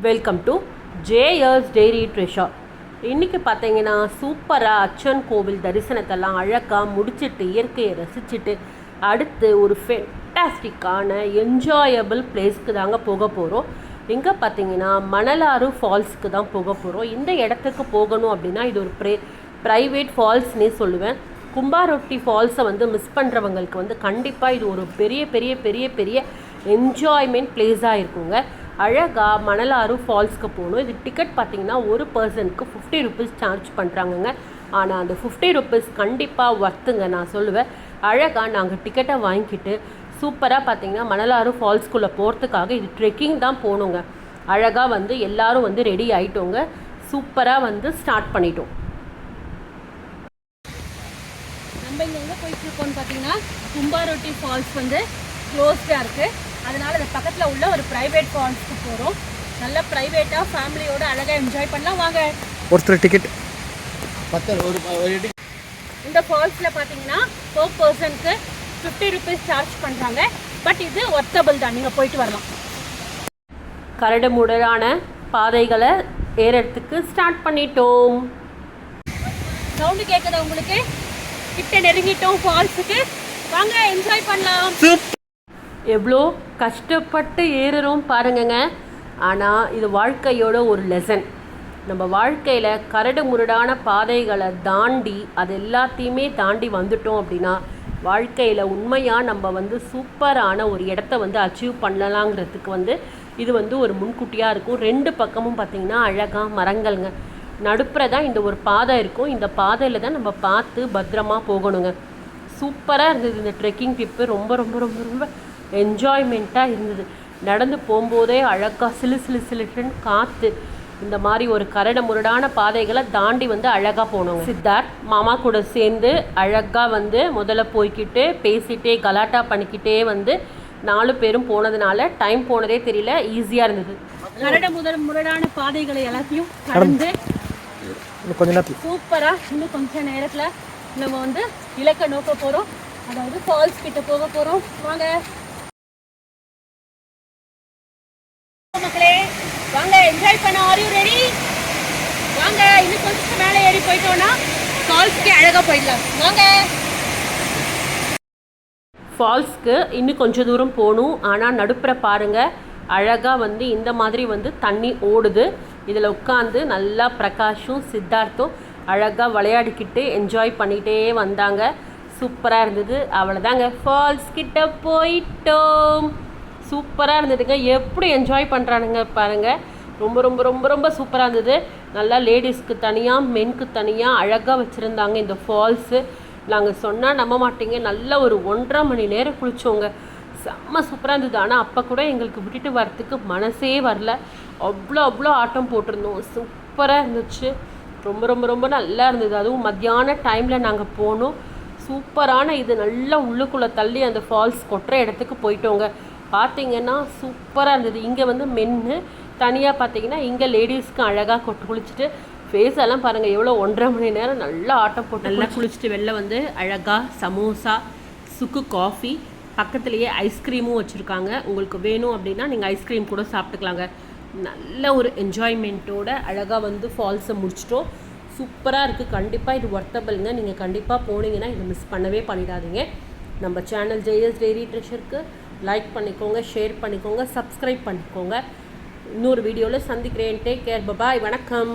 Welcome to JS dairy treasure. இன்றைக்கி பார்த்தீங்கன்னா சூப்பராக அச்சன் கோவில் தரிசனத்தெல்லாம் அழகாக முடிச்சுட்டு இயற்கையை ரசிச்சுட்டு அடுத்து ஒரு ஃபென்டாஸ்டிக்கான என்ஜாயபிள் பிளேஸ்க்கு தாங்க போக போகிறோம். இங்கே பார்த்தீங்கன்னா மணலாறு ஃபால்ஸ்க்கு தான் போக போகிறோம். இந்த இடத்துக்கு போகணும் அப்படின்னா இது ஒரு ப்ரைவேட் ஃபால்ஸ்னே சொல்லுவேன். கும்பாரொட்டி ஃபால்ஸை மிஸ் பண்ணுறவங்களுக்கு கண்டிப்பாக இது ஒரு பெரிய பெரிய பெரிய பெரிய என்ஜாய்மெண்ட் பிளேஸாக இருக்குங்க. அழகாக மணலாறு ஃபால்ஸ்க்கு போகணும். இது டிக்கெட் பார்த்திங்கன்னா ஒரு பர்சனுக்கு 50 rupees சார்ஜ் பண்ணுறாங்கங்க. ஆனால் அந்த 50 rupees கண்டிப்பாக ஒர்த்துங்க நான் சொல்லுவேன். அழகாக நாங்கள் டிக்கெட்டை வாங்கிக்கிட்டு சூப்பராக பார்த்திங்கன்னா மணலாறு ஃபால்ஸ்குள்ளே போகிறதுக்காக இது ட்ரெக்கிங் தான் போகணுங்க. அழகாக எல்லோரும் ரெடி ஆகிட்டோங்க. சூப்பராக ஸ்டார்ட் பண்ணிட்டோம். நம்ம இங்கே எங்கே போயிட்டுருக்கோன்னு பார்த்தீங்கன்னா கும்பாரொட்டி ஃபால்ஸ் க்ளோஸ்டாக இருக்குது. அதனால் இந்த பக்கத்தில் உள்ள ஒரு ப்ரைவேட் ஃபால்ஸ்க்கு போகிறோம். நல்லா ப்ரைவேட்டாக ஃபேமிலியோடு அழகாக என்ஜாய் பண்ணலாம். வாங்க. ஒருத்தர் டிக்கெட் இந்த ஃபால்ஸில் பார்த்தீங்கன்னா per பர்சனுக்கு 50 rupees சார்ஜ் பண்ணுறாங்க. பட் இது ஒர்த்தபிள் தான், நீங்கள் போயிட்டு வரலாம். கரடுமுரடான பாதைகளை ஏறத்துக்கு ஸ்டார்ட் பண்ணிட்டோம். சவுண்டு கேட்குதா உங்களுக்கு? கிட்ட நெருங்கிட்டோம் ஃபால்ஸுக்கு. வாங்க என்ஜாய் பண்ணலாம். எவ்வளோ கஷ்டப்பட்டு ஏறுறோம் பாருங்கங்க. ஆனால் இது வாழ்க்கையோட ஒரு லெசன். நம்ம வாழ்க்கையில் கரடு முரடான பாதைகளை தாண்டி அது எல்லாத்தையுமே தாண்டி வந்துட்டோம் அப்படின்னா வாழ்க்கையில் உண்மையாக நம்ம சூப்பரான ஒரு இடத்த அச்சீவ் பண்ணலாங்கிறதுக்கு இது ஒரு முன்கூட்டியாக இருக்கும். ரெண்டு பக்கமும் பார்த்திங்கன்னா அழகாக மரங்கள்ங்க. நடுப்புற தான் இந்த ஒரு பாதை இருக்கும். இந்த பாதையில் தான் நம்ம பார்த்து பத்திரமா போகணுங்க. சூப்பராக இருந்தது இந்த ட்ரெக்கிங் ட்ரிப்பு. ரொம்ப ரொம்ப ரொம்ப ரொம்ப என்ஜாய்மெண்ட்டாக இருந்தது. நடந்து போகும்போதே அழகாக சிலுன்னு காற்று இந்த மாதிரி ஒரு கரடு முரடான பாதைகளை தாண்டி அழகாக போனோங்க. சித்தார்த் மாமா கூட சேர்ந்து அழகாக முதல்ல போய்கிட்டு பேசிகிட்டே கலாட்டா பண்ணிக்கிட்டே 4 பேரும் போனதுனால டைம் போனதே தெரியல. ஈஸியாக இருந்தது. கரடு முரடான பாதைகளை எல்லாத்தையும் கடந்து சூப்பராக இன்னும் கொஞ்சம் நேரத்தில் நம்ம இலக்கை நோக்க போகிறோம். அதாவது ஃபால்ஸ் கிட்ட போக போகிறோம். வாங்க மக்களே, வாங்க என்ஜாய் பண்ண. Are you ready? வாங்க இன்னும் கொஞ்சம் மேலே ஏறி போயிட்டோம்னா ஃபால்ஸ்க்கு அழகாக போயிடலாம். வாங்க. ஃபால்ஸ்க்கு இன்னும் கொஞ்சம் தூரம் போகணும். ஆனால் நடுப்புற பாருங்கள் அழகாக இந்த மாதிரி தண்ணி ஓடுது. இதில் உட்காந்து நல்லா பிரகாஷும் சித்தார்த்தும் அழகாக விளையாடிக்கிட்டு என்ஜாய் பண்ணிகிட்டே வந்தாங்க. சூப்பராக இருந்தது. அவ்வளோதாங்க, ஃபால்ஸ் கிட்ட போயிட்டோம். சூப்பராக இருந்ததுங்க. எப்படி என்ஜாய் பண்ணுறானுங்க பாருங்கள். ரொம்ப ரொம்ப ரொம்ப ரொம்ப சூப்பராக இருந்தது. நல்லா லேடிஸ்க்கு தனியாக மென்க்கு தனியாக அழகாக வச்சுருந்தாங்க இந்த ஃபால்ஸு. நாங்கள் சொன்னால் நம்ப மாட்டீங்க, நல்லா ஒரு 1.5 மணி நேரம் குளித்தோங்க. செம்ம சூப்பராக இருந்தது. ஆனால் அப்போ கூட எங்களுக்கு விட்டுட்டு வரத்துக்கு மனசே வரல. அவ்வளோ ஆட்டம் போட்டிருந்தோம். சூப்பராக இருந்துச்சு. ரொம்ப ரொம்ப ரொம்ப நல்லா இருந்தது. அதுவும் மத்தியான டைமில் நாங்கள் போனோம். சூப்பரான இது நல்லா உள்ளுக்குள்ளே தள்ளி அந்த ஃபால்ஸ் கொட்டுற இடத்துக்கு போயிட்டோங்க. பார்த்திங்கன்னா சூப்பராக இருந்தது. இங்கே மென்னு தனியாக பார்த்திங்கன்னா இங்கே லேடிஸ்க்கு அழகாக குளிச்சுட்டு ஃபேஸ் எல்லாம் பாருங்கள் எவ்வளோ 1.5 மணி நேரம் நல்லா ஆட்டம் போட்டு நல்லா குளிச்சுட்டு வெளில அழகாக சமோசா, சுக்கு காஃபி, பக்கத்துலேயே ஐஸ்கிரீமும் வச்சுருக்காங்க. உங்களுக்கு வேணும் அப்படின்னா நீங்கள் ஐஸ்கிரீம் கூட சாப்பிட்டுக்கலாங்க. நல்ல ஒரு என்ஜாய்மெண்ட்டோட அழகாக ஃபால்ஸை முடிச்சிட்டோம். சூப்பராக இருக்குது. கண்டிப்பாக இது ஒர்த்தபிள்ங்க. நீங்கள் கண்டிப்பாக போனீங்கன்னா இதை மிஸ் பண்ணவே பண்ணிடாதீங்க. நம்ம சேனல் ஜேஎஸ் டெய்ரி ட்ரெஷருக்கு லைக் பண்ணிக்கோங்க, ஷேர் பண்ணிக்கோங்க, சப்ஸ்கிரைப் பண்ணிக்கோங்க. இன்னொரு வீடியோவில் சந்திக்கிறேன். டேக் கேர், பாய், வணக்கம்.